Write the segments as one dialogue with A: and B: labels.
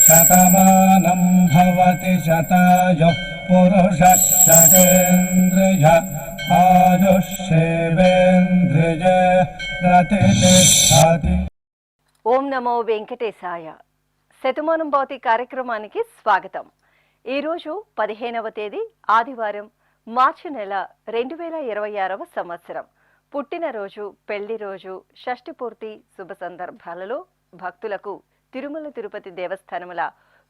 A: శతమానం భవతి శతాయుః పురుషः శతేంద్రియ ఆయుష్యేవేంద్రియ ప్రతిష్టతి.
B: ఓం నమో వెంకటేశాయ. శతమానం భవతి కార్యక్రమానికి స్వాగతం. ఈరోజు 15వ తేదీ ఆదివారం, మార్చి నెల 2026వ సంవత్సరం. పుట్టినరోజు, పెళ్లి రోజు, షష్ఠి పూర్తి శుభ సందర్భాలలో భక్తులకు తిరుమల తిరుపతి దేవస్థానముల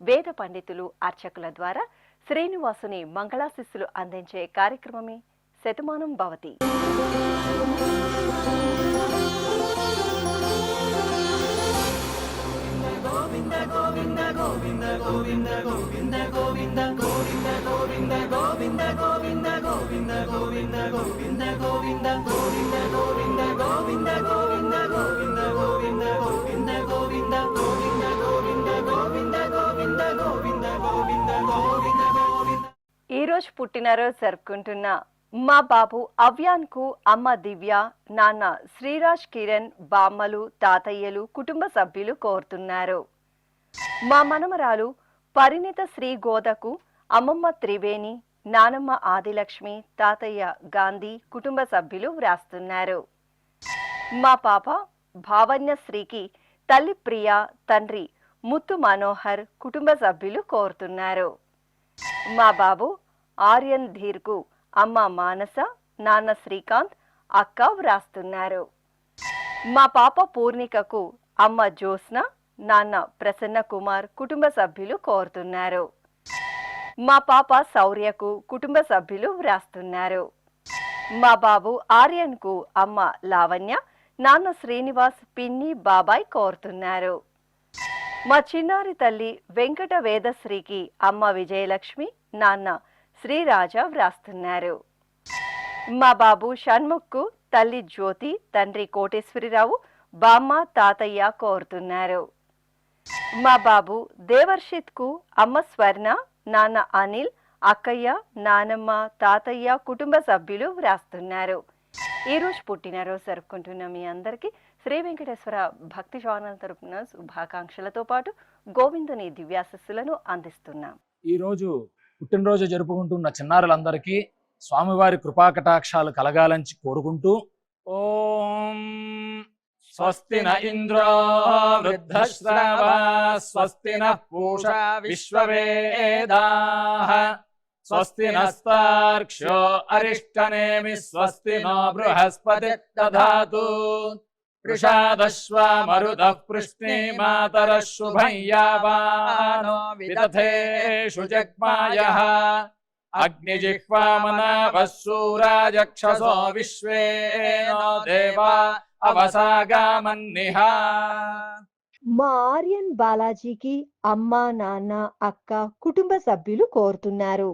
B: వేద పండితులు, అర్చకుల ద్వారా శ్రీనివాసుని మంగళాశిస్సులు అందించే కార్యక్రమమే శతమానం భవతి. ఈరోజు పుట్టినరోజు జరుపుకుంటున్న మా బాబు అవ్యాన్కు అమ్మ దివ్య, నాన్న శ్రీరాజ్ కిరణ్, బామ్మలు, తాతయ్యలు, కుటుంబ సభ్యులు కోరుతున్నారు. మా మనమరాలు పరిణిత శ్రీ గోదకు అమ్మమ్మ త్రివేణి, నానమ్మ ఆదిలక్ష్మి, తాతయ్య గాంధీ, కుటుంబ సభ్యులు వ్రాస్తున్నారు. మా పాప భావన్యశ్రీకి తల్లి ప్రియ, తండ్రి ముత్తు మనోహర్, కుటుంబ సభ్యులు కోరుతున్నారు. మా బాబు ఆర్యన్ ధీర్కు అమ్మ మానస, నాన్న శ్రీకాంత్, అక్క వ్రాస్తున్నారు. మా పాప పూర్ణికకు అమ్మ జ్యోత్స్న, నాన్న ప్రసన్న కుమార్, కుటుంబ సభ్యులు కోరుతున్నారు. మా పాప శౌర్యకు కుటుంబ సభ్యులు వ్రాస్తున్నారు. మా బాబు ఆర్యన్కు అమ్మ లావణ్య, నాన్న శ్రీనివాస్, పిన్ని, బాబాయ్ కోరుతున్నారు. మా చిన్నారి తల్లి వెంకట వేదశ్రీకి అమ్మ విజయలక్ష్మి, నాన్న శ్రీరాజ వ్రాస్తున్నారు. మా బాబు షణ్ముఖ్కు తల్లి జ్యోతి, తండ్రి కోటేశ్వరిరావు, బామ్మ, తాతయ్య కోరుతున్నారు. మా బాబు దేవర్షిత్కు అమ్మ స్వర్ణ, నాన్న అనిల్, అక్కయ్య, నానమ్మ, తాతయ్య, కుటుంబ సభ్యులు వ్రాస్తున్నారు. ఈరోజు పుట్టినరోజు జరుపుకుంటున్న మీ అందరికీ శ్రీ వెంకటేశ్వర భక్తి ఛానల్ తరపున శుభాకాంక్షలతో పాటు గోవిందుని దివ్యాశస్సులను అందిస్తున్నాం.
C: ఈరోజు పుట్టినరోజు జరుపుకుంటున్న చిన్నారులందరికీ స్వామివారి కృపాకటాక్షాలు కలగాలని కోరుకుంటూ ఓం స్వస్తి న ఇంద్రో వృద్ధశ్రవా స్వస్తి న పూషా విశ్వవేదాః స్వస్తి నస్తార్క్ష్యో అరిష్టనేమి స్వస్తి నో బృహస్పతి దధాతు వృషాదశ్వా మరుతః పృష్ణే మాతరః శుభం యావానో విదథేషు జగ్మాయః అగ్నిజిహ్వామనావః శూరాజక్షసో విశ్వేనో దేవా అవసాగామన్నిహ.
B: మా ఆర్యన్ బాలాజీకి అమ్మ, నాన్న, అక్క, కుటుంబ సభ్యులు కోరుతున్నారు.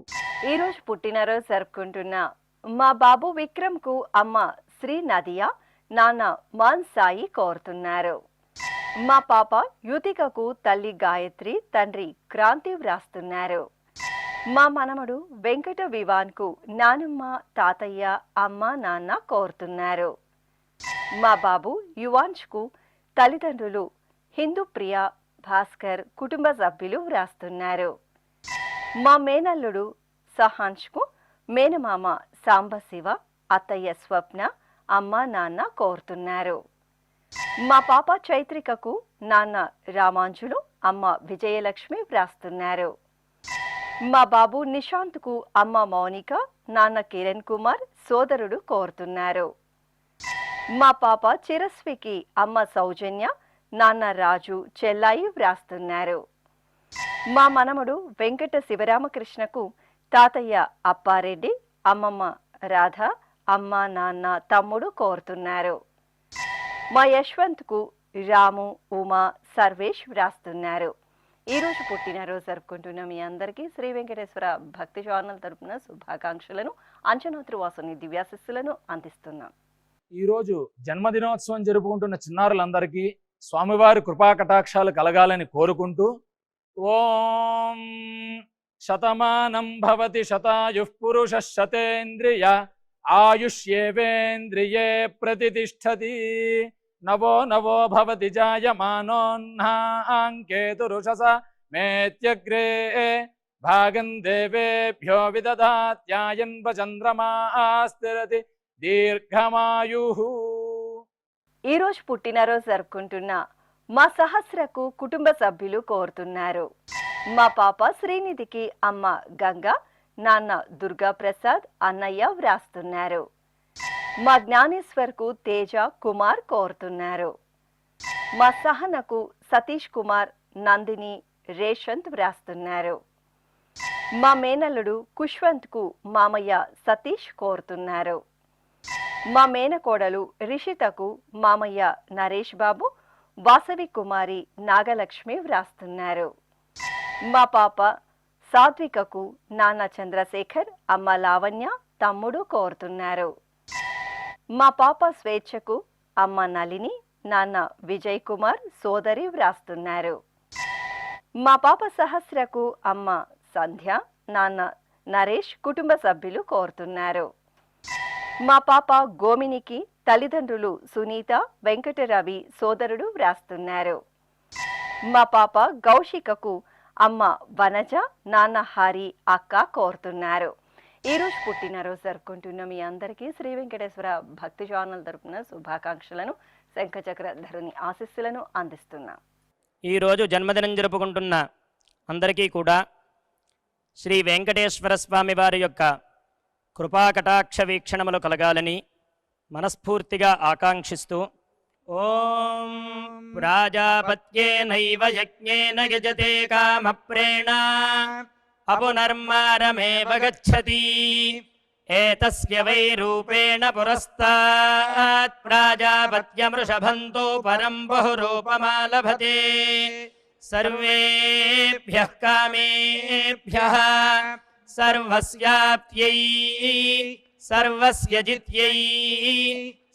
B: ఈరోజు పుట్టినరోజు జరుపుకుంటున్న మా బాబు విక్రమ్ కు అమ్మ శ్రీ నదియా, నాన్న మాన్ సాయి కోరుతున్నారు. మా పాప యుతికకు తల్లి గాయత్రి, తండ్రి క్రాంతి వ్రాస్తున్నారు. మా మనమడు వెంకట వివాన్కు నానమ్మ, తాతయ్య, అమ్మ, నాన్న కోరుతున్నారు. మా బాబు యువాన్ష్కు తల్లిదండ్రులు హిందూ ప్రియ, భాస్కర్, కుటుంబ సభ్యులు వ్రాస్తున్నారు. మా మేనల్లుడు సహాన్ష్కు మేనమామ సాంబశివ, అత్తయ్య స్వప్న, అమ్మ, నాన్న కోరుతున్నారు. మా పాప చైత్రికకు నాన్న రామాంజులు, అమ్మ విజయలక్ష్మి వ్రాస్తున్నారు. మా బాబు నిశాంత్కు అమ్మ మౌనిక, నాన్న కిరణ్ కుమార్, సోదరుడు కోరుతున్నారు. మా పాప చిరస్వికి అమ్మ సౌజన్య, నాన్న రాజు, చెల్లాయి వ్రాస్తున్నారు. మా మనముడు వెంకట శివరామకృష్ణకు తాతయ్య అప్పారెడ్డి, అమ్మమ్మ రాధ, అమ్మ, నాన్న, తమ్ముడు కోరుతున్నారు. మా యశ్వంత్కు రాము, ఉమా, సర్వేష్ వ్రాస్తున్నారు. ఈరోజు పుట్టినరోజు జరుపుకుంటున్న మీ అందరికీ శ్రీ వెంకటేశ్వర భక్తి ఛానల్ తరపున శుభాకాంక్షలను, అంచనోత్రి వాసుని దివ్యాశిస్సులను అందిస్తున్నాం.
C: ఈరోజు జన్మదినోత్సవం జరుపుకుంటున్న చిన్నారులందరికీ స్వామివారి కృపాకటాక్షాలు కలగాలని కోరుకుంటూ ఓం శతమానం భవతి శతాయుః పురుషః శతేంద్రియ ఆయుష్యేవేంద్రియే ప్రతిష్టతి. నవో నవో భవతి జాయమానోన్హాంకేతురుషస మేత్యగ్రే భాగం దేవేభ్యో విదదాత్యాయన్వ చంద్రమాస్థిరతి దీర్ఘమాయుః.
B: ఈరోజు పుట్టినరోజు జరుపుకుంటున్న మా సహస్రకు కుటుంబ సభ్యులు కోరుతున్నారు. మా పాప శ్రీనిధికి అమ్మ గంగా, నాన్న దుర్గా ప్రసాద్, అన్నయ్య వ్రాస్తున్నారు. మా జ్ఞానేశ్వర్కు తేజ కుమార్ కోరుతున్నారు. మా సహనకు సతీష్ కుమార్, నందిని, రేషంత్ వ్రాస్తున్నారు. మా మేనల్లుడు కుష్వంత్కు మామయ్య సతీష్ కోరుతున్నారు. మా మేనకోడలు రిషితకు మామయ్య నరేష్ బాబు, వాసవి కుమారి, నాగలక్ష్మి వ్రాస్తున్నారు. మా పాప సాత్వికకు నాన్న చంద్రశేఖర్, అమ్మ లావణ్య, తమ్ముడు కోరుతున్నారు. మా పాప స్వేచ్ఛకు అమ్మ నళిని, నాన్న విజయ్ కుమార్, సోదరి వ్రాస్తున్నారు. మా పాప సహస్రకు అమ్మ సంధ్య, నాన్న నరేష్, కుటుంబ సభ్యులు కోరుతున్నారు. మా పాప గోమినికి తల్లిదండ్రులు సునీత, వెంకటరవి, సోదరుడు వ్రాస్తున్నారు. మా పాప గౌషికకు అమ్మ వనజ, నాన్న హరి, అక్క కోరుతున్నారు. ఈరోజు పుట్టినరోజు జరుపుకుంటున్న మీ అందరికీ శ్రీ వెంకటేశ్వర భక్తి ఛానల్ తరపున శుభాకాంక్షలను, శంఖచక్రధరుని ఆశీస్సులను అందిస్తున్నాం.
D: ఈరోజు జన్మదినం జరుపుకుంటున్న అందరికీ కూడా శ్రీ వెంకటేశ్వర స్వామి వారి యొక్క కృపాకటాక్ష వీక్షణములు కలగాలని మనస్ఫూర్తిగా ఆకాంక్షిస్తూ ఓం ప్రాజాపత్యేనైవ యజ్ఞేన యజతే కామప్రేణ అపునర్మారమేవ గచ్చతి ఏతస్య వై రూపేణ పురస్తాత్ ప్రాజాపత్యమృషభంతో పరం బహురూపమాలభతే సర్వేభ్యః కామేభ్యః సర్వస్యాప్త్యై సర్వస్య జిత్యై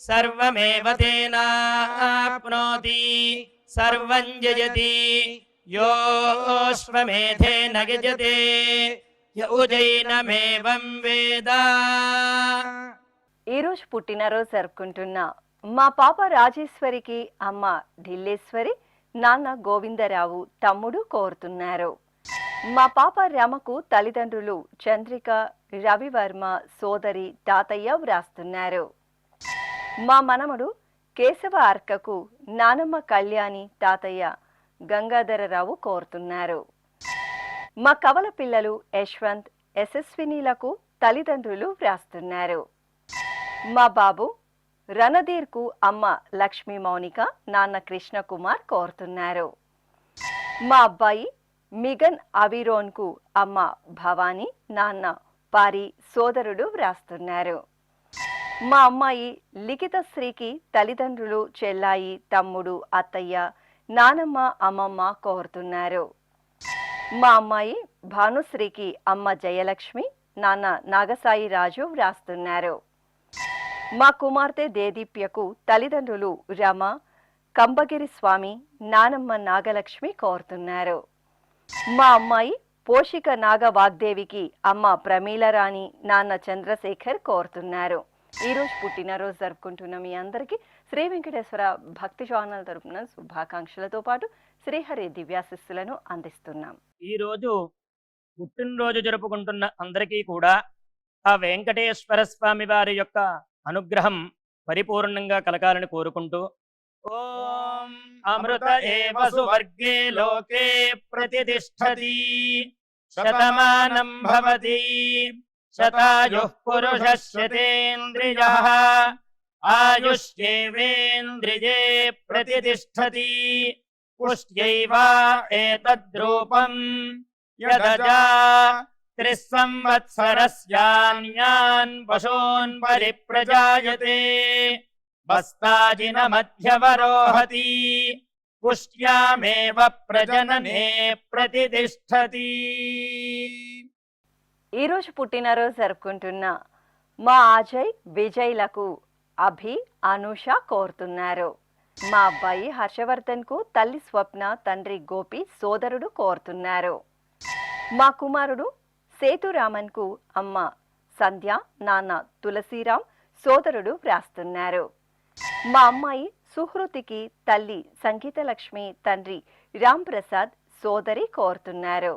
D: సర్వమేవ తేనాప్నోతి సర్వం జయతి యోశ్వమేధేన గజతే యౌజైనమేవం వేద.
B: ఈరోజు పుట్టినరోజు జరుపుకుంటున్న మా పాప రాజేశ్వరికి అమ్మ ఢిల్లేశ్వరి, నాన్న గోవిందరావు, తమ్ముడు కోరుతున్నారు. మా పాప రమకు తల్లిదండ్రులు చంద్రిక, రవివర్మ, సోదరి, తాతయ్య వ్రాస్తున్నారు. మా మనమడు కేశవ అర్కకు నానమ్మ కళ్యాణి, తాతయ్య గంగాధరరావు కోరుతున్నారు. మా కవల పిల్లలు యశ్వంత్, యశస్వినిలకు తల్లిదండ్రులు వ్రాస్తున్నారు. మా బాబు రణధీర్కు అమ్మ లక్ష్మీ మౌనిక, నాన్న కృష్ణకుమార్ కోరుతున్నారు. మా అబ్బాయి మిగన్ అవిరోన్కు అమ్మ భవానీ, నాన్న పారి, సోదరుడు వ్రాస్తున్నారు. మా అమ్మాయి లిఖిత శ్రీకి తల్లిదండ్రులు చెల్లాయి, తమ్ముడు, అత్తయ్య, నానమ్మ, అమ్మమ్మ కోరుతున్నారు. మా అమ్మాయి భానుశ్రీకి అమ్మ జయలక్ష్మి, నాన్న నాగసాయి రాజు వ్రాస్తున్నారు. మా కుమార్తె దేదీప్యకు తల్లిదండ్రులు రమ, కంబగిరి స్వామి, నానమ్మ నాగలక్ష్మి కోరుతున్నారు. మా అమ్మాయి పోషిక నాగ వాగ్దేవికి అమ్మ ప్రమీలరాణి, నాన్న చంద్రశేఖర్ కోరుతున్నారు. ఈరోజు పుట్టినరోజు జరుపుకుంటున్న మీ అందరికీ శ్రీ వెంకటేశ్వర భక్తి ఛానల్ తరపున శుభాకాంక్షలతో పాటు శ్రీహరి దివ్యాశిస్సులను అందిస్తున్నాం.
D: ఈరోజు పుట్టినరోజు జరుపుకుంటున్న అందరికీ కూడా ఆ వెంకటేశ్వర స్వామి వారి యొక్క అనుగ్రహం పరిపూర్ణంగా కలగాలని కోరుకుంటూ ఓం అమృత ఏవ సువర్గే లోకే ప్రతిష్టతి శతమానం భవతి శతాయుః పురుషः శతేంద్రియః ఆయుష్యేవేంద్రియే ప్రతిష్టతి పుష్ట్యైవ ఏతద్రూపం యదజా త్రిస్సంవత్సరస్యాన్యాన్ పశూన్ పరిప్రజాయతే బస్తాజినమధ్యవరోహతి పుష్ట్యామేవ ప్రజననే ప్రతిష్టతి.
B: ఈరోజు పుట్టినరోజు జరుపుకుంటున్న మా అజయ్, విజయ్లకు అభి, అనూష కోరుతున్నారు. మా అబ్బాయి హర్షవర్ధన్కు తల్లి స్వప్న, తండ్రి గోపి, సోదరుడు కోరుతున్నారు. మా కుమారుడు సేతురామన్కు అమ్మ సంధ్య, నాన్న తులసిరాం, సోదరుడు వ్రాస్తున్నారు. మా అమ్మాయి సుహృతికి తల్లి సంగీతలక్ష్మి, తండ్రి రామ్ ప్రసాద్, సోదరి కోరుతున్నారు.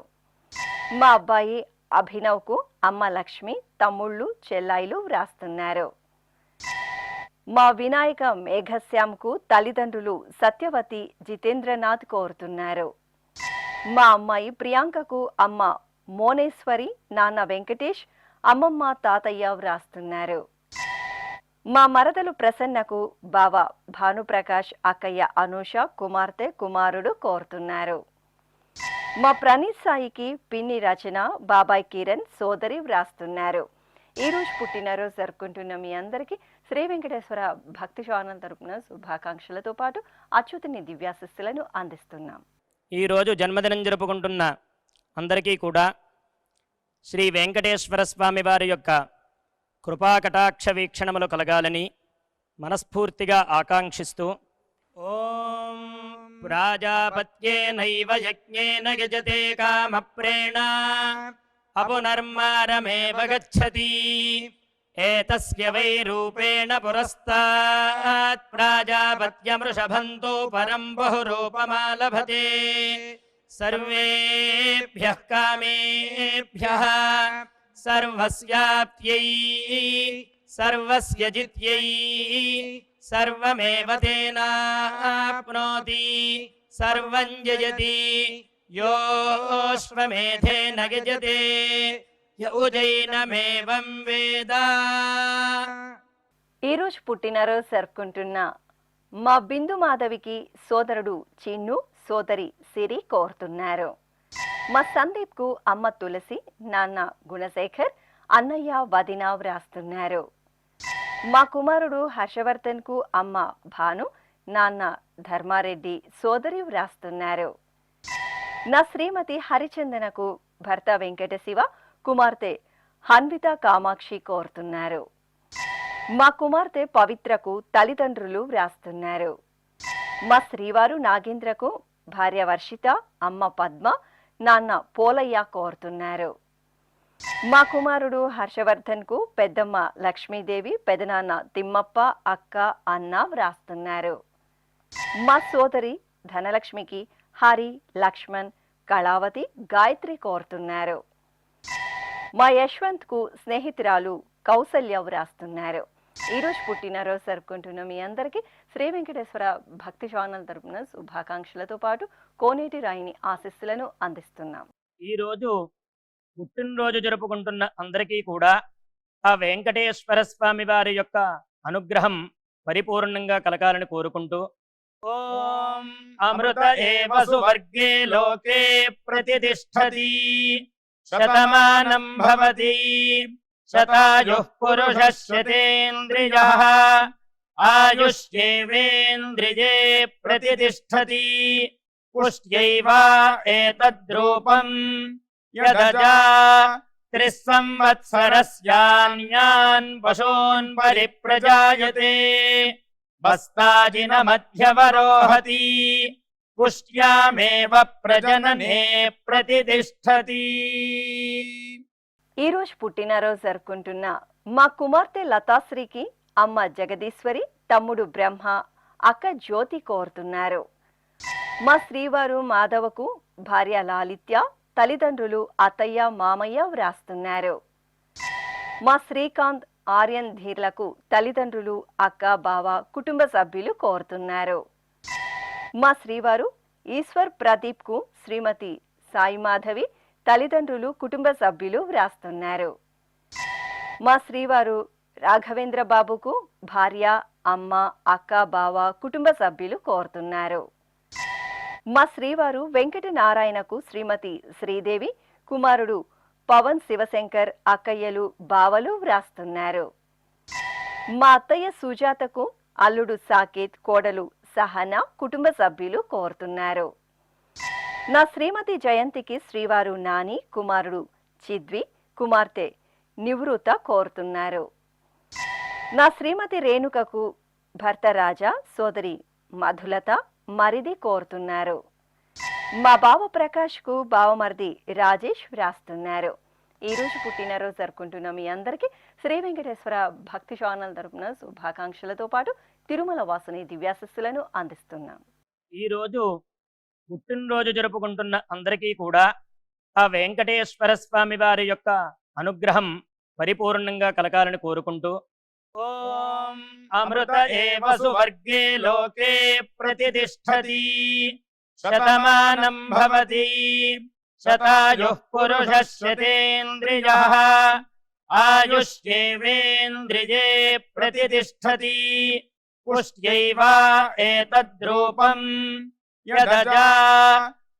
B: మా అబ్బాయి అభినవ్కు అమ్మ లక్ష్మి, తమ్ముళ్ళు చెల్లాయిలు వ్రాస్తున్నారు. మా వినాయక మేఘశ్యామ్కు తల్లిదండ్రులు సత్యవతి, జితేంద్రనాథ్ కోరుతున్నారు. మా అమ్మాయి ప్రియాంకకు అమ్మ మోనేశ్వరి, నాన్న వెంకటేష్, అమ్మమ్మ తాతయ్య వ్రాస్తున్నారు. మా మరదలు ప్రసన్నకు బావ భానుప్రకాష్, అక్కయ్య అనూష, కుమార్తె కుమారుడు కోరుతున్నారు. మా ప్రణీత్ సాయికి పిన్ని రచన, బాబాయ్ కిరణ్, సోదరి వ్రాస్తున్నారు. ఈరోజు పుట్టినరోజు జరుపుకుంటున్న మీ అందరికీ శ్రీ వెంకటేశ్వర భక్తి ఛానల్ తరపున శుభాకాంక్షలతో పాటు అచ్యుతుని దివ్యాశిస్సులను అందిస్తున్నాం.
D: ఈరోజు జన్మదినం జరుపుకుంటున్న అందరికీ కూడా శ్రీ వెంకటేశ్వర స్వామి వారి యొక్క కృపాకటాక్ష వీక్షణములు కలగాలని మనస్ఫూర్తిగా ఆకాంక్షిస్తూ ఓం ప్రాజాపత్యేనైవ యజ్ఞేన యజతే కామప్రేణ అపునర్మారమేవ గచ్చతి ఏతస్య వై రూపేణ పురస్తాత్ ప్రాజాపత్యమృషభంతో పరం బహురూపమాలభతే సర్వేభ్యః కామేభ్యః సర్వస్యాప్త్యై సర్వస్య జిత్యై సర్వమేవ తేనాప్నోతి సర్వం జయతి యోశ్వమేధేన గజతే యౌజైనమేవం వేద.
B: ఈరోజు పుట్టినరోజు జరుపుకుంటున్న మా బిందు మాధవికి సోదరుడు చిన్ను, సోదరి సిరి కోరుతున్నారు. మా సందీప్కు అమ్మ తులసి, నాన్న గుణశేఖర్, అన్నయ్య వదిన వ్రాస్తున్నారు. మా కుమారుడు హర్షవర్ధన్కు అమ్మ భాను, నాన్న ధర్మారెడ్డి, సోదరి వ్రాస్తున్నారు. నా శ్రీమతి హరిచందనకు భర్త వెంకటశివ, కుమార్తె హన్విత కామాక్షి కోరుతున్నారు. మా కుమార్తె పవిత్రకు తల్లిదండ్రులు వ్రాస్తున్నారు. మా శ్రీవారు నాగేంద్రకు భార్య వర్షిత, అమ్మ పద్మ, నాన్న పోలయ్య కోరుతున్నారు. మా కుమారుడు హర్షవర్ధన్కు పెద్దమ్మ లక్ష్మీదేవి, పెదనాన్న తిమ్మప్ప, అక్క, అన్న వ్రాస్తున్నారు. మా సోదరి ధనలక్ష్మికి హరి, లక్ష్మణ్, కళావతి, గాయత్రి కోరుతున్నారు. మా యశ్వంత్కు స్నేహితురాలు కౌసల్య వ్రాస్తున్నారు. ఈరోజు పుట్టినరోజు జరుపుకుంటున్న మీ అందరికీ శ్రీ వెంకటేశ్వర భక్తి ఛానల్ తరపున శుభాకాంక్షలతో పాటు కోనేటి రాయిని ఆశీస్సులను అందిస్తున్నాం.
D: ఈరోజు పుట్టినరోజు జరుపుకుంటున్న అందరికీ కూడా ఆ వెంకటేశ్వర స్వామి వారి యొక్క అనుగ్రహం పరిపూర్ణంగా కలగాలని కోరుకుంటూ ఓం అమృత ఏవ సువర్గే లోకే ప్రతిష్ఠతి శతమానం భవతి శతాయుః పురుషः శతేంద్రియః ఆయుష్యేవేంద్రియే ప్రతిష్ఠతి పుష్ట్యైవ ఏతద్రూపం యదజా త్రిస్సంవత్సరస్యాన్యాన్ పశూన్ పరిప్రజాయతే బస్తాజినమధ్యవరోహతి పుష్ట్యామేవ ప్రజననే ప్రతిష్ఠతి.
B: ఈరోజు పుట్టినరోజు జరుపుకుంటున్న మా కుమార్తె లతాశ్రీకి అమ్మ జగదీశ్వరి, తమ్ముడు బ్రహ్మ, అక్క జ్యోతి కోరుతున్నారు. మా శ్రీవారు మాధవకు భార్య లాలిత్య, తల్లిదండ్రులు అత్తయ్య, మామయ్య వ్రాస్తున్నారు. మా శ్రీకాంత్, ఆర్యన్ ధీర్లకు తల్లిదండ్రులు అక్క, బావ, కుటుంబ సభ్యులు కోరుతున్నారు. మా శ్రీవారు ఈశ్వర్ ప్రదీప్కు శ్రీమతి సాయి మాధవి, తల్లిదండ్రులు, కుటుంబ సభ్యులు వ్రాస్తున్నారు. మా శ్రీవారు రాఘవేంద్ర బాబుకు భార్య, అమ్మ, అక్క, బావ, కుటుంబ సభ్యులు కోరుతున్నారు. మా శ్రీవారు వెంకట నారాయణకు శ్రీమతి శ్రీదేవి, కుమారుడు పవన్ శివశంకర్, అక్కయ్యలు, బావలు వ్రాస్తున్నారు. మా అత్తయ్య సుజాతకు అల్లుడు సాకేత్, కోడలు సహన, కుటుంబ సభ్యులు కోరుతున్నారు. నా శ్రీమతి జయంతికి శ్రీవారు నాని, కుమారుడు చిద్వి, కుమార్తె నివృత కోరుతున్నారు. నా శ్రీమతి రేణుకకు భర్త రాజా, సోదరి మధులత, మరిది కోరుతున్నారు. మా బావ ప్రకాష్కు బావమరిది రాజేష్ వ్రాస్తున్నారు. ఈ రోజు పుట్టినరోజు జరుపుకుంటున్న మీ అందరికీ శ్రీ వెంకటేశ్వర భక్తి ఛానల్ తరపున శుభాకాంక్షలతో పాటు తిరుమల వాసుని దివ్యాశస్సులను అందిస్తున్నాం.
D: ఈ రోజు పుట్టినరోజు జరుపుకుంటున్న అందరికీ కూడా ఆ వెంకటేశ్వర స్వామి వారి యొక్క అనుగ్రహం పరిపూర్ణంగా కలగాలని కోరుకుంటూ ఓం అమృత ఏవ సువర్గే లోకే ప్రతిష్ఠతి శతమానం భవతి శతాయుః పురుషः శతేంద్రియః ఆయుష్యేవేంద్రియే ప్రతిష్ఠతి పుష్ట్యైవ ఏతద్రూపం యదజా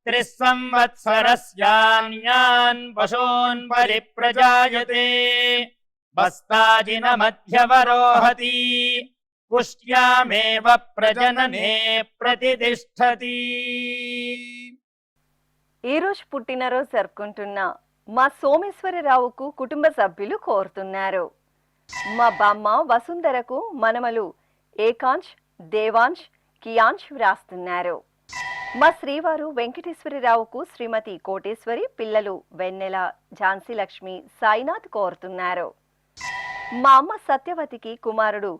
D: త్రిస్సంవత్సరస్యాన్యాన్ పశూన్ పరిప్రజాయతే బస్తాజిన మధ్యవరోహతి పుష్ట్యామేవ ప్రజననే ప్రతిష్ఠతి.
B: ఈ రోజు పుట్టినరోజు జరుపుకుంటున్న మా సోమేశ్వరరావుకు కుటుంబ సభ్యులు కోరుతున్నారు. మా బామ్మ వసుంధరకు మనమలు ఏకాంశ్, దేవాంశ్, కియాంశ్ వ్రాస్తున్నారు. మా శ్రీవారు వెంకటేశ్వరరావుకు శ్రీమతి కోటేశ్వరి, పిల్లలు వెన్నెల, ఝాన్సీ లక్ష్మి, సాయినాథ్ కోరుతున్నారు. మా అమ్మ సత్యవతికి కుమారుడు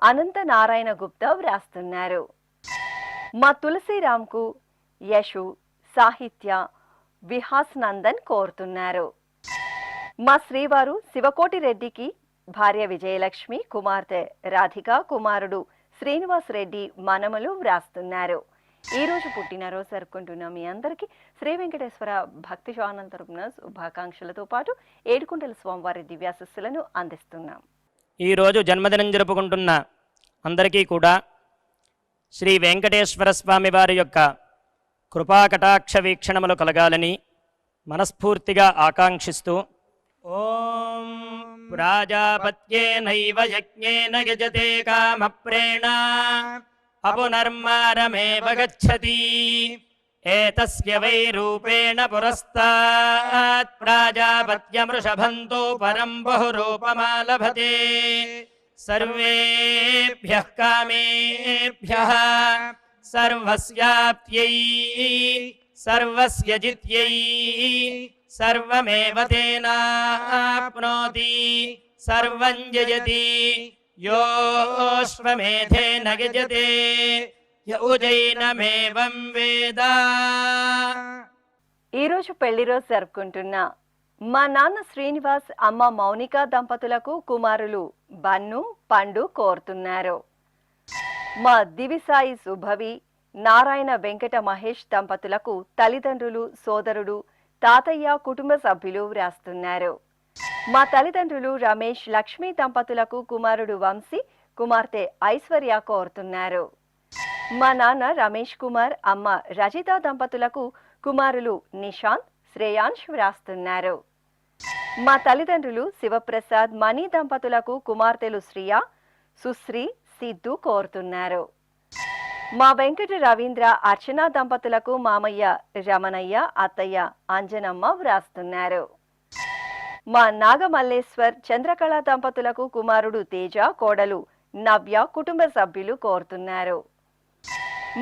B: అనంత నారాయణ గుప్తా వ్రాస్తున్నారు. మా తులసిరామ్కు యశు, సాహిత్య, విహాస్ నందన్ కోరుతున్నారు. మా శ్రీవారు శివకోటి రెడ్డికి భార్య విజయలక్ష్మి, కుమార్తె రాధిక, కుమారుడు శ్రీనివాస్ రెడ్డి, మనమలు వ్రాస్తున్నారు. ఈ రోజు పుట్టినరోజు జరుపుకుంటున్న మీ అందరికీ శ్రీ వెంకటేశ్వర భక్తి ఛానల్ తరపున శుభాకాంక్షలతో పాటు ఏడుకొండల స్వామివారి దివ్యాశస్సులను అందిస్తున్నాం.
D: ఈరోజు జన్మదినం జరుపుకుంటున్న అందరికీ కూడా శ్రీ వెంకటేశ్వర స్వామి వారి యొక్క కృపాకటాక్ష వీక్షణములు కలగాలని మనస్ఫూర్తిగా ఆకాంక్షిస్తూ ఓం ప్రాజాపత్యేనైవ యజ్ఞేన యజతే కామప్రేణ అపునర్మారమేవ గచ్చతి ఏతస్య వై రూపేణ పురస్తాత్ ప్రాజాపత్యమృషభంతో పరం బహురూపమాలభతే సర్వేభ్యః కామేభ్యః సర్వస్యాప్త్యై సర్వస్య జిత్యై సర్వమేవ తేనాప్నోతి సర్వం జయతి యోశ్వమేధేన యజతే యౌజైనమేవం వేద.
B: ఈ రోజు పెళ్లి రోజు జరుపుకుంటున్న మా నాన్న శ్రీనివాస్, అమ్మ మౌనిక దంపతులకు కుమారులు బన్ను, పండు కోరుతున్నారు. మా దివిసాయి సుభవి, నారాయణ వెంకట మహేష్ దంపతులకు తల్లిదండ్రులు, సోదరుడు, తాతయ్య, కుటుంబ సభ్యులు వ్రాస్తున్నారు. మా తల్లిదండ్రులు రమేష్, లక్ష్మీ దంపతులకు కుమారుడు వంశీ, కుమార్తె ఐశ్వర్య కోరుతున్నారు. మా నాన్న రమేష్ కుమార్, అమ్మ రజిత దంపతులకు కుమారులు నిశాంత్, శ్రేయాంశ్ వ్రాస్తున్నారు. మా తల్లిదండ్రులు శివప్రసాద్, మణి దంపతులకు కుమార్తెలు శ్రియ, సుశ్రీ, సిద్ధు కోరుతున్నారు. మా వెంకట రవీంద్ర, అర్చన దంపతులకు మామయ్య రమణయ్య, అత్తయ్య అంజనమ్మ వ్రాస్తున్నారు. మా నాగమల్లేశ్వర్, చంద్రకళ దంపతులకు కుమారుడు తేజ, కోడలు నవ్య, కుటుంబ సభ్యులు కోరుతున్నారు.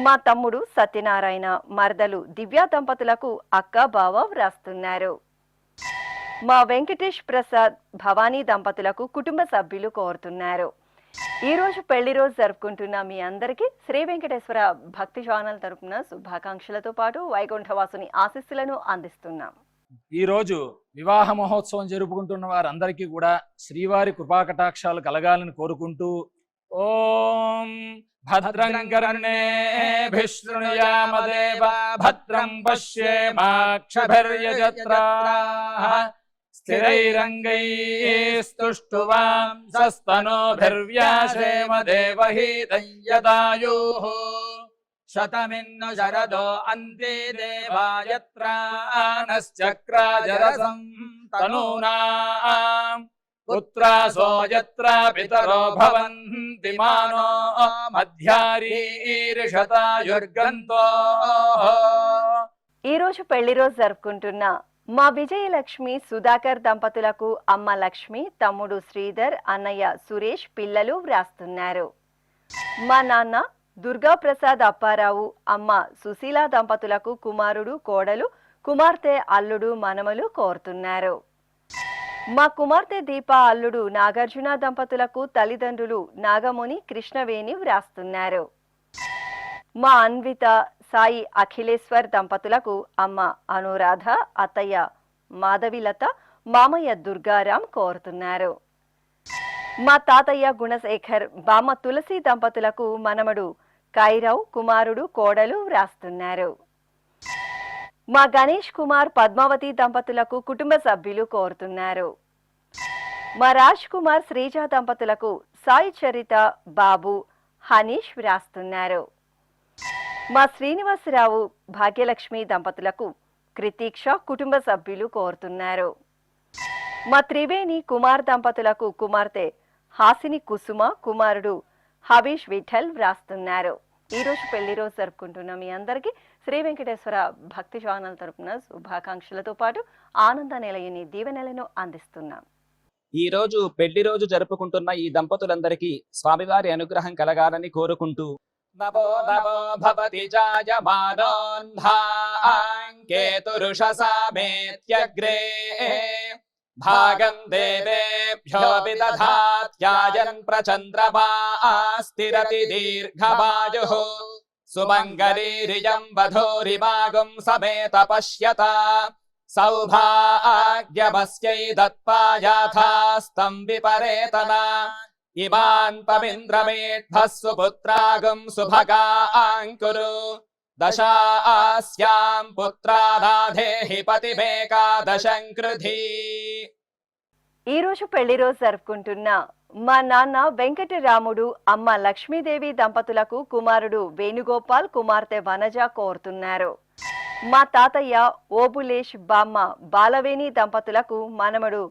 B: మా తమ్ముడు సత్యనారాయణ, మరదలు దివ్య దంపతులకు అక్క, బావ వ్రాస్తున్నారు. మా వెంకటేష్ ప్రసాద్, భవానీ దంపతులకు కుటుంబ సభ్యులు కోరుతున్నారు. ఈ రోజు పెళ్లి రోజు జరుపుకుంటున్న మీ అందరికీ శ్రీ వెంకటేశ్వర భక్తి ఛానల్ తరపున శుభాకాంక్షలతో పాటు వైకుంఠవాసుని ఆశీస్సులను అందిస్తున్నాం.
C: ఈ రోజు వివాహ మహోత్సవం జరుపుకుంటున్న వారందరికీ కూడా శ్రీవారి కృపాకటాక్షాలు కలగాలని కోరుకుంటూ ఓం భద్రం కర్ణేభిః శృణుయామదేవ భద్రం పశ్యేమాక్షభిర్యజత్రాః స్థిరైరంగైస్తుష్టువాంసస్తనోభిర్వ్యాశేమ దేవహీతం యదాయుః శతమిన్ను శరదో అంతే దేవాయత్రానశ్చక్రాజరసం తనూనాం పుత్రాసో యత్ర పితరో భవంతి మానో మధ్యారీర్షతాయుర్గంతో.
B: ఈ రోజు పెళ్లి రోజు జరుపుకుంటున్న మా విజయలక్ష్మి, సుధాకర్ దంపతులకు అమ్మ లక్ష్మి, తమ్ముడు శ్రీధర్, అన్నయ్య సురేష్, పిల్లలు వ్రాస్తున్నారు. మా నాన్న దుర్గాప్రసాద్ అప్పారావు, అమ్మ సుశీల దంపతులకు కుమారుడు, కోడలు, కుమార్తె, అల్లుడు, మనమలు కోరుతున్నారు. మా కుమార్తె దీప అల్లుడు నాగార్జున దంపతులకు తల్లిదండ్రులు నాగముని కృష్ణవేణి వ్రాస్తున్నారు. మా అన్విత సాయి అఖిలేశ్వర్ దంపతులకు అమ్మ అనురాధ, అత్తయ్య మాధవిలత, మామయ్య దుర్గారాం కోరుతున్నారు. మా తాతయ్య గుణశేఖర్, బామ్మ తులసి దంపతులకు మనమడు కైరావ్, కుమారుడు కోడలు వ్రాస్తున్నారు. మా గణేష్ కుమార్, పద్మావతి దంపతులకు కుటుంబ సభ్యులు కోరుతున్నారు. మా రాజ్ కుమార్, శ్రీజ దంపతులకు సాయి చరిత, బాబు, హనీష్ వ్రాస్తున్నారు. మా శ్రీనివాసరావు, భాగ్యలక్ష్మి దంపతులకు కృతీక్ష కుటుంబ సభ్యులు కోరుతున్నారు. మా త్రివేణి కుమార్ దంపతులకు కుమార్తె హాసిని కుసుమ, కుమారుడు హబీష్ విఠల్ వ్రాస్తున్నారు. ఈ రోజు పెళ్లి రోజు జరుపుకుంటున్న మీ అందరికీ శ్రీ వెంకటేశ్వర భక్తి ఛానల్ తరపున శుభాకాంక్షలతో పాటు ఆనంద నిలయని దీవెనలను అందిస్తున్నాం.
E: ఈ రోజు పెళ్లి రోజు జరుపుకుంటున్న ఈ దంపతులందరికీ స్వామివారి అనుగ్రహం కలగాలని కోరుకుంటూ
C: నమో నమో భవతి జాయమానోన్ధాంకేతురుషసామేత్యగ్రే భాగం దేవేభ్యో విదధాత్యాయన్ ప్రచంద్రమా స్థిరతి దీర్ఘమాయుః సుమంగళీరియం వధూరిమాగం సమేత పశ్యత సౌభాగ్యమస్యై దత్పాయాథాస్తం విపరేతన ఇమాన్ పవింద్రమేఢ్భః సుపుత్రాగం సుభగాంకురు దశాస్యాం పుత్రానాధేహి పతిమేకాదశం కృధి.
B: ఈ రోజు పెళ్లి రోజు జరుపుకుంటున్న మా నాన్న వెంకటరాముడు, అమ్మ లక్ష్మీదేవి దంపతులకు కుమారుడు వేణుగోపాల్, కుమార్తె వనజ కోరుతున్నారు. మా తాతయ్య ఓబులేష్, బామ్మ బాలవేణి దంపతులకు మనమడు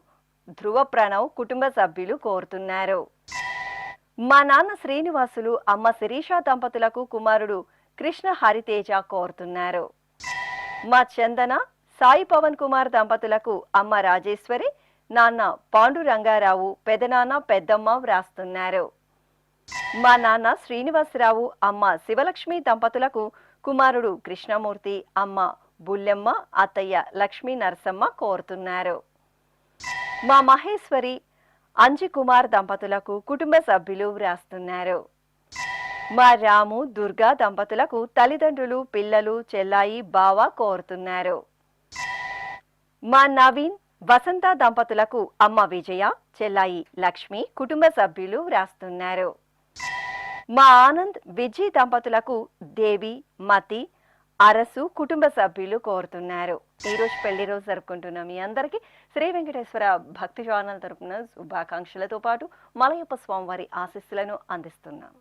B: ధ్రువ ప్రణవ్ కుటుంబ సభ్యులు కోరుతున్నారు. మా నాన్న శ్రీనివాసులు, అమ్మ శిరీష దంపతులకు కుమారుడు కృష్ణ హరితేజ కోరుతున్నారు. మా చందన సాయి పవన్ కుమార్ దంపతులకు అమ్మ రాజేశ్వరి, నాన్న పాండురంగారావు, పెదనాన్న పెద్దమ్మ వ్రాస్తున్నారు. మా నాన్న శ్రీనివాసరావు, అమ్మ శివలక్ష్మి దంపతులకు కుమారుడు కృష్ణమూర్తి, అమ్మ బుల్లెమ్మ, అత్తయ్య లక్ష్మీ నరసమ్మ కోరుతున్నారు. మా మహేశ్వరి, అంజి కుమార్ దంపతులకు కుటుంబ సభ్యులు వ్రాస్తున్నారు. మా రాము, దుర్గా దంపతులకు తల్లిదండ్రులు, పిల్లలు, చెల్లాయి, బావ కోరుతున్నారు. మా నవీన్, వసంత దంపతులకు అమ్మ విజయ, చెల్లాయి లక్ష్మి కుటుంబ సభ్యులు వ్రాస్తున్నారు. మా ఆనంద్, విజి దంపతులకు దేవి, మతి, అరసు కుటుంబ సభ్యులు కోరుతున్నారు. ఈ రోజు పెళ్లి రోజు జరుపుకుంటున్న మీ అందరికీ శ్రీ వెంకటేశ్వర భక్తి ఛానల్ తరపున శుభాకాంక్షలతో పాటు మలయప్ప స్వామివారి ఆశీస్సులను అందిస్తున్నాం.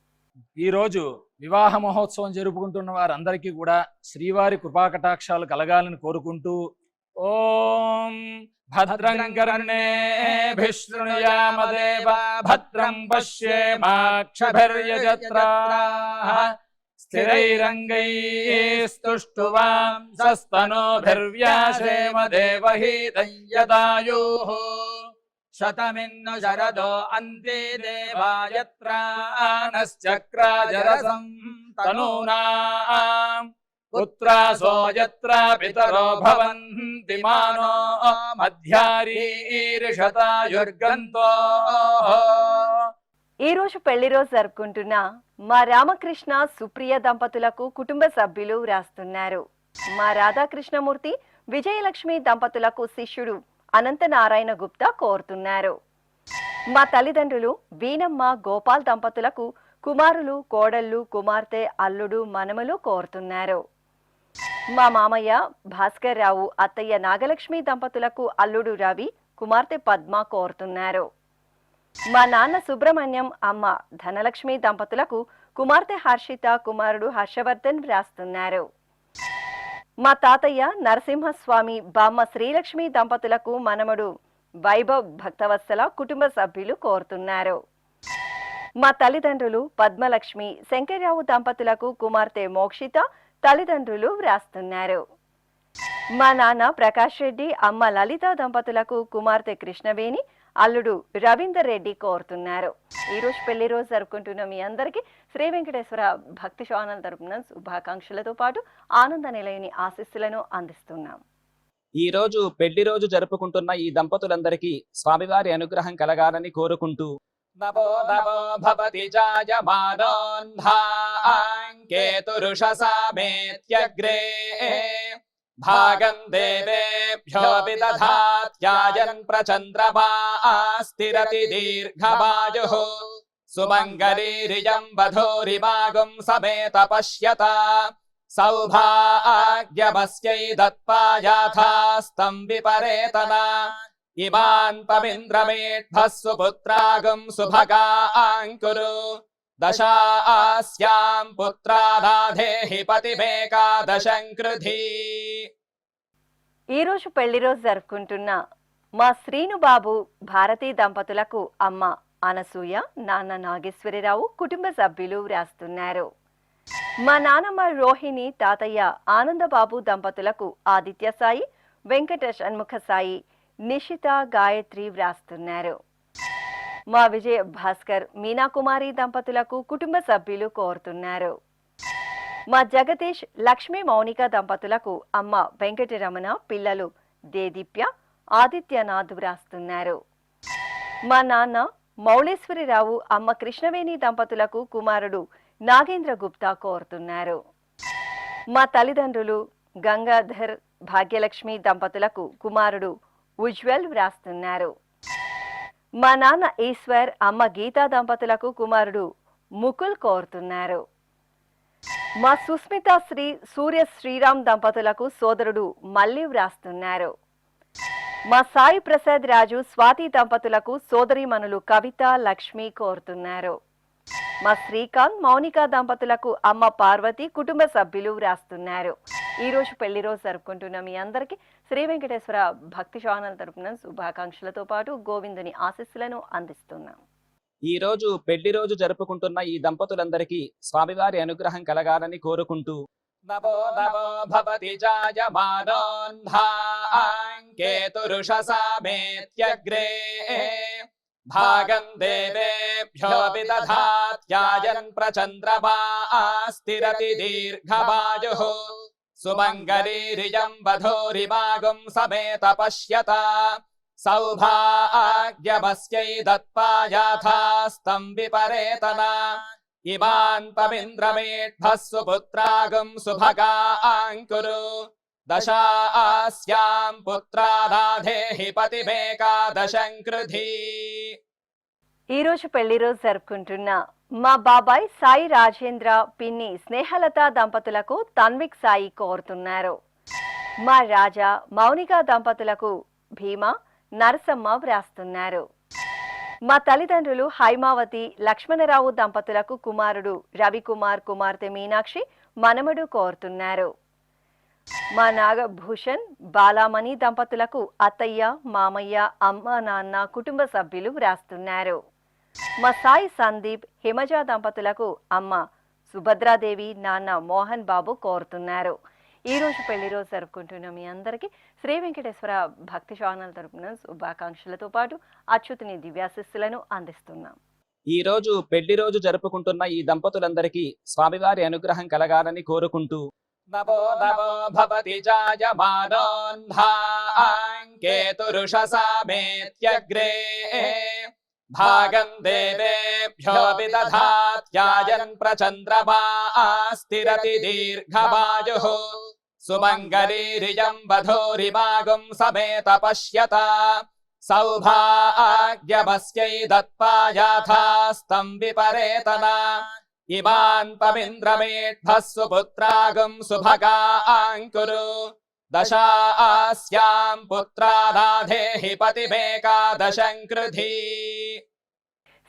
C: ఈ రోజు వివాహ మహోత్సవం జరుపుకుంటున్న వారందరికీ కూడా శ్రీవారి కృపాకటాక్షాలు కలగాలని కోరుకుంటూ ఓం భద్రం కర్ణేభిః శృణుయామదేవ భద్రం పశ్యేమాక్షభిర్యజత్రాః స్థిరైరంగైస్తుష్టువాంసస్తనోభిర్వ్యాసేమ దేవహీతం యదాయుః శతమిన్ను శరదో అంతే దేవాయత్రానశ్చక్రాజరసం తనూనాం పుత్రాసో యత్ర పితరో భవంతి మానో మధ్యారీరిషతాయుర్గంతో.
B: ఈ రోజు పెళ్లి రోజు జరుపుకుంటున్న మా రామకృష్ణ, సుప్రియ దంపతులకు కుటుంబ సభ్యులు వ్రాస్తున్నారు. మా రాధాకృష్ణమూర్తి, విజయలక్ష్మి దంపతులకు శిష్యుడు అనంత నారాయణ గుప్తా కోరుతున్నారు. మా తల్లిదండ్రులు వీణమ్మ, గోపాల్ దంపతులకు కుమారులు, కోడళ్ళు, కుమార్తె, అల్లుడు, మనమలు కోరుతున్నారు. మా మామయ్య భాస్కర్ రావు, అత్తయ్య నాగలక్ష్మి దంపతులకు అల్లుడు రవి, కుమార్తె పద్మ కోరుతున్నారు. మా నాన్న సుబ్రహ్మణ్యం, అమ్మ ధనలక్ష్మి దంపతులకు కుమార్తె హర్షిత, కుమారుడు హర్షవర్ధన్ వ్రాస్తున్నారు. మా తాతయ్య నరసింహస్వామి, బామ్మ శ్రీలక్ష్మి దంపతులకు మనమడు వైభవ్ భక్తవత్సల కుటుంబ సభ్యులు కోరుతున్నారు. మా తల్లిదండ్రులు పద్మలక్ష్మి, శంకర్రావు దంపతులకు కుమార్తె మోక్షిత, తల్లిదండ్రులు వ్రాస్తున్నారు. మా నాన్న ప్రకాష్ రెడ్డి, అమ్మ లలిత దంపతులకు కుమార్తె కృష్ణవేణి, అల్లుడు రవీందర్ రెడ్డి కోరుతున్నారు. ఈ రోజు పెళ్లి రోజు జరుపుకుంటున్న మీ అందరికీ శ్రీ వెంకటేశ్వర భక్తి ఛానల్ తరపున శుభాకాంక్షలతో పాటు ఆనంద నిలయని ఆశీస్సులను అందిస్తున్నాం.
E: ఈ రోజు పెళ్లి రోజు జరుపుకుంటున్న ఈ దంపతులందరికీ స్వామివారి అనుగ్రహం కలగాలని కోరుకుంటూ నమో నమో భవతి జాయమానోన్ధాంకేతురుషసామేత్యగ్రే భాగం దేవేభ్యో విదధాత్యాయన్ ప్రచంద్రమా స్థిరతి దీర్ఘమాయుః సుమంగళీరియం వధూరిమాగుం సమేత పశ్యత సౌభాగ్యమస్యై దత్పాయాథాస్తం విపరేతనా ఇమాన్ పవింద్రమేఢ్భః సుపుత్రాగం సుభగాంకురు దశాస్యాం పుత్రాదాధేహి పతిమేకాదశం కృధి.
B: ఈ రోజు పెళ్లి రోజు జరుపుకుంటున్న మా శ్రీనుబాబు భారతీ దంపతులకు అమ్మ అనసూయ, నాన్న నాగేశ్వరరావు కుటుంబ సభ్యులు వ్రాస్తున్నారు. మా నానమ్మ రోహిణి, తాతయ్య ఆనందబాబు దంపతులకు ఆదిత్య సాయి, వెంకట షణ్ముఖ సాయి, నిషిత, గాయత్రి వ్రాస్తున్నారు. మా విజయ భాస్కర్, మీనాకుమారి దంపతులకు కుటుంబ సభ్యులు కోరుతున్నారు. మా జగదీష్, లక్ష్మీ, మౌనిక దంపతులకు అమ్మ వెంకటరమణ, పిల్లలు దేదీప్య, ఆదిత్యనాథ్ వ్రాస్తున్నారు. మా నాన్న మౌళేశ్వరిరావు, అమ్మ కృష్ణవేణి దంపతులకు కుమారుడు నాగేంద్ర గుప్తా కోరుతున్నారు. మా తల్లిదండ్రులు గంగాధర్, భాగ్యలక్ష్మి దంపతులకు కుమారుడు ఉజ్వల్ వ్రాస్తున్నారు. మా నాన్న ఈశ్వర్, అమ్మ గీతా దంపతులకు కుమారుడు ముకుల్ కోరుతున్నారు. మా సుస్మిత శ్రీ, సూర్య శ్రీరామ్ దంపతులకు సోదరుడు మల్లి వ్రాస్తున్నారు. మా సాయి ప్రసాద్ రాజు, స్వాతి దంపతులకు సోదరీమణులు కవిత, లక్ష్మి కోరుతున్నారు. మా శ్రీకాంత్, మౌనిక దంపతులకు అమ్మ పార్వతి, కుటుంబ సభ్యులు వ్రాస్తున్నారు. ఈ రోజు పెళ్లి రోజు జరుపుకుంటున్న మీ అందరికీ శ్రీ వెంకటేశ్వర భక్తి ఛానల్ తరపున శుభాకాంక్షలతో పాటు గోవిందుని ఆశీస్సులను అందిస్తున్నాం.
E: ఈ రోజు పెళ్లి రోజు జరుపుకుంటున్న ఈ దంపతులందరికీ స్వామివారి అనుగ్రహం కలగాలని కోరుకుంటూ నమో నమో భవతి జాయమానోన్ధాంకేతురుషసామేత్యగ్రే భాగం దేవేభ్యో విదధాత్యాయన్ ప్రచంద్రమా స్థిరతి దీర్ఘమాయుః సుమంగళీరియం వధూరిమాగుం సమేత పశ్యత సౌభాగ్యమస్యై దత్పాయాథాస్తం విపరేతనా ఇమాన్ పవింద్రమేఢ్భః సుపుత్రాగం సుభగాంకురు దశాస్యాం పుత్రాదాధేహి పతిమేకాదశం కృధి.
B: ఈ రోజు పెళ్లి రోజు జరుపుకుంటున్న మా బాబాయ్ సాయి రాజేంద్ర, పిన్ని స్నేహలత దంపతులకు తన్విక్ సాయి కోరుతున్నారు. మా రాజా, మౌనిక దంపతులకు భీమా, నరసమ్మ వ్రాస్తున్నారు. మా తల్లిదండ్రులు హైమావతి, లక్ష్మణరావు దంపతులకు కుమారుడు రవికుమార్, కుమార్తె మీనాక్షి, మనమడు కోరుతున్నారు. మా నాగభూషణ్, బాలామణి దంపతులకు అత్తయ్య, మామయ్య, అమ్మ, నాన్న, కుటుంబ సభ్యులు వ్రాస్తున్నారు. మా సాయి సందీప్, హిమజ దంపతులకు అమ్మ సుభద్రాదేవి, నాన్న మోహన్ బాబు కోరుతున్నారు. ఈ రోజు పెళ్లి రోజు జరుపుకుంటున్న మీ అందరికీ శ్రీ వెంకటేశ్వర భక్తి ఛానల్ తరపున శుభాకాంక్షలతో పాటు అచ్యుతుని దివ్యాశిస్సులను అందిస్తున్నాం.
E: ఈ రోజు పెళ్లి రోజు జరుపుకుంటున్న ఈ దంపతులందరికీ స్వామివారి అనుగ్రహం కలగాలని కోరుకుంటూ నమో నమో భవతి జాయమానోన్ధాంకేతురుషసామేత్యగ్రే భాగం దేవేభ్యో విదధాత్యాయన్ ప్రచంద్రమా స్థిరతి దీర్ఘమాయుః సుమంగళీరియం వధూరిమాగుం సమేత పశ్యత సౌభాగ్యమస్యై దత్పాయాథాస్తం విపరేతనా ఇమాన్ పవింద్రమేఢ్భః సుపుత్రాగం సుభగాంకురు దశాస్యాం పుత్రాదాధేహి పతిమేకాదశం కృధి.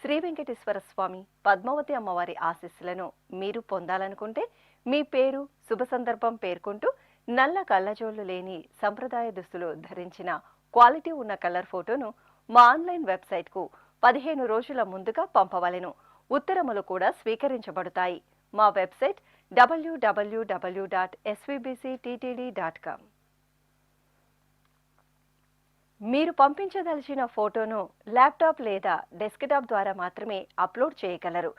B: శ్రీ వెంకటేశ్వర స్వామి, పద్మావతి అమ్మవారి ఆశీస్సులను మీరు పొందాలనుకుంటే మీ పేరు, శుభ సందర్భం పేర్కొంటూ నల్ల కళ్ళజోళ్లు లేని సంప్రదాయ దుస్తులు ధరించిన క్వాలిటీ ఉన్న కలర్ ఫోటోను మా ఆన్లైన్ వెబ్సైట్కు 15 రోజుల ముందుగా పంపవలెను. ఉత్తరములు కూడా స్వీకరించబడతాయి. మా వెబ్సైట్ www.svbcttd.com. మీరు పంపించదలిచిన ఫోటోను ల్యాప్టాప్ లేదా డెస్క్టాప్ ద్వారా మాత్రమే అప్లోడ్ చేయగలరు.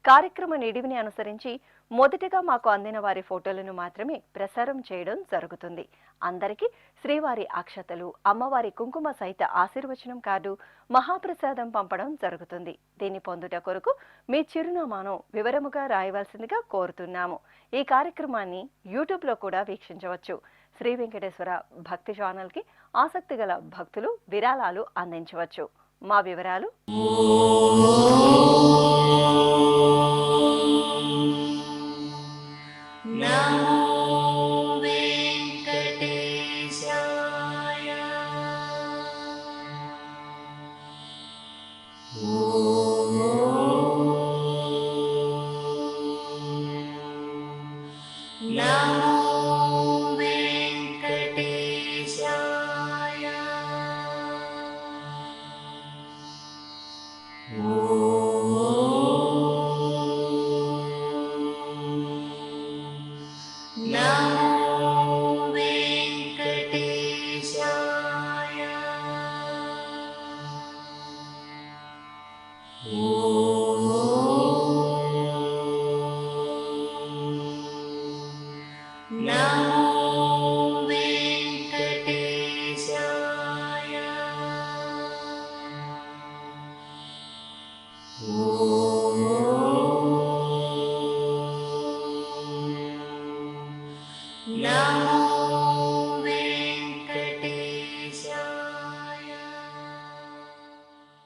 B: కార్యక్రమ నిడివిని అనుసరించి మొదటగా మాకు అందిన వారి ఫోటోలను మాత్రమే ప్రసారం చేయడం జరుగుతుంది. అందరికీ శ్రీవారి అక్షతలు, అమ్మవారి కుంకుమ సహిత ఆశీర్వచనం కార్డు, మహాప్రసాదం పంపడం జరుగుతుంది. దీన్ని పొందుట కొరకు మీ చిరునామాను వివరముగా రాయవలసిందిగా కోరుతున్నాము. ఈ కార్యక్రమాన్ని యూట్యూబ్లో కూడా వీక్షించవచ్చు. శ్రీ వెంకటేశ్వర భక్తి ఛానల్కి ఆసక్తి గల భక్తులు విరాళాలు అందించవచ్చు. మా వివరాలు: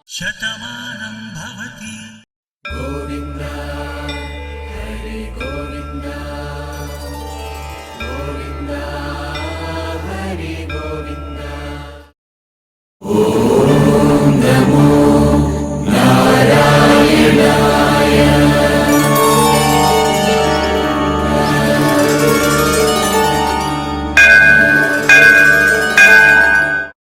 F: శతమానం భవతి. గోవింద హరి గోవింద, గోవింద హరి గోవింద. ఓం నమో నారాయణాయ.